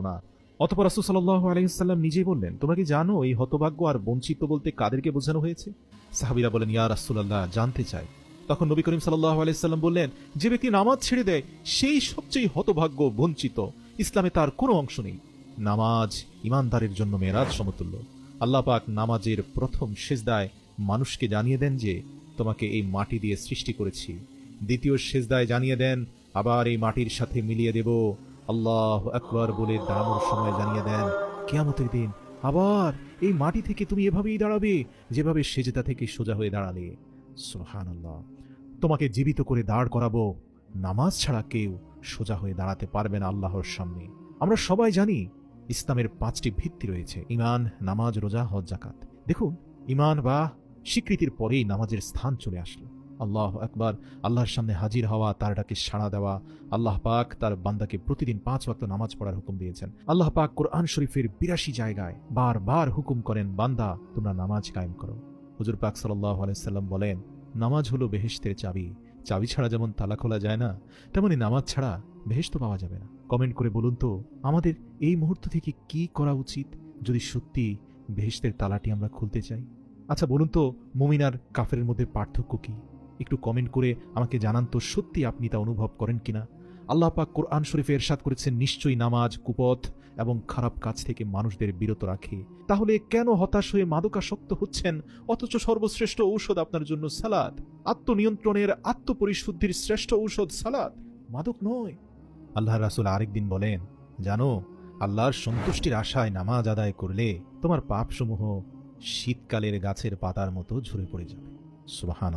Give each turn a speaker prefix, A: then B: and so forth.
A: না। অতঃপর রাসূল সাল্লাল্লাহু আলাইহি ওয়াসাল্লাম নিজেই বললেন, তোমরা কি জানো এই হতভাগ্য আর বঞ্চিত বলতে কাদেরকে বোঝানো হয়েছে? সাহাবীরা বলেন, ইয়া রাসূলুল্লাহ, জানতে চাই। তখন নবী করিম সাল্লাল্লাহু আলাইহি ওয়াসাল্লাম বললেন, যে ব্যক্তি নামাজ ছেড়ে দেয় সেই সবচেয়ে হতভাগ্য, বঞ্চিত। ইসলামে তার কোনো অংশ নেই। নামাজ ঈমানদারের জন্য মেরাজ সমতুল্য। আল্লাহ পাক নামাজের প্রথম সিজদায় মানুষকে জানিয়ে দেন যে তোমাকে এই মাটি দিয়ে সৃষ্টি করেছি। দ্বিতীয় সিজদায় জানিয়ে দেন আবার এই মাটির সাথে মিলিয়ে দেব। আল্লাহু আকবার বলে দাঁড়ানোর সময় জানিয়ে দেন কিয়ামতের দিন আবার এই মাটি থেকে তুমি এভাবেই দাঁড়াবে যেভাবে সেজদা থেকে সোজা হয়ে দাঁড়ালে। সুবহানাল্লাহ। তোমাকে জীবিত করে দাঁড় করাবো। নামাজ ছাড়া কেউ সোজা হয়ে দাঁড়াতে পারবে না আল্লাহর সামনে। আমরা সবাই জানি ইসলামের 5টি ভিত্তি রয়েছে: ঈমান, নামাজ, রোজা, হজ, যাকাত। দেখুন, ঈমান বা স্বীকৃতির পরেই নামাজের স্থান চলে আসলো। আল্লাহু আকবার, আল্লাহর সামনে হাজির হওয়া, তার ডাকে সাড়া দেওয়া। আল্লাহ পাক তার বান্দাকে প্রতিদিন 5 ওয়াক্ত নামাজ পড়ার হুকুম দিয়েছেন। আল্লাহ পাক কোরআন শরীফের 82 জায়গায় বারবার হুকুম করেন, বান্দা তোমরা নামাজ কায়েম করো। হুজুর পাক সাল্লাল্লাহু আলাইহি সাল্লাম বলেন, নামাজ হলো বেহেশতের চাবি। চাবি ছাড়া যেমন তালা খোলা যায় না, তেমনি নামাজ ছাড়া বেহেশত পাওয়া যাবে না। কমেন্ট করে বলুন তো, আমাদের এই মুহূর্ত থেকে কি করা উচিত যদি সত্যি বেহেশতের তালাটি আমরা খুলতে চাই? আচ্ছা বলুন তো, মুমিন আর কাফেরের মধ্যে পার্থক্য কি? একটু কমেন্ট করে আমাকে জানান তো, সত্যি আপনি তা অনুভব করেন কিনা। আল্লাহ পাক কোরআন শরীফে ইরশাদ করেছেন, নিশ্চয়ই নামাজ কুপথ এবং খারাপ কাজ থেকে মানুষদের বিরত রাখে। তাহলে কেন হতাশ হয়ে মাদকাসক্ত হচ্ছেন, অথচ সর্বশ্রেষ্ঠ ঔষধ আপনার জন্য সালাত। আত্মনিয়ন্ত্রণের, আত্মপরিশুদ্ধির শ্রেষ্ঠ ঔষধ সালাত, মাদক নয়। আল্লাহ রাসূল আরেকদিন বলেন, জানো, আল্লাহর সন্তুষ্টির আশায় নামাজ আদায় করলে তোমার পাপসমূহ শীতকালের গাছের পাতার মতো ঝরে পড়ে যাবে। সুবহানাল্লাহ।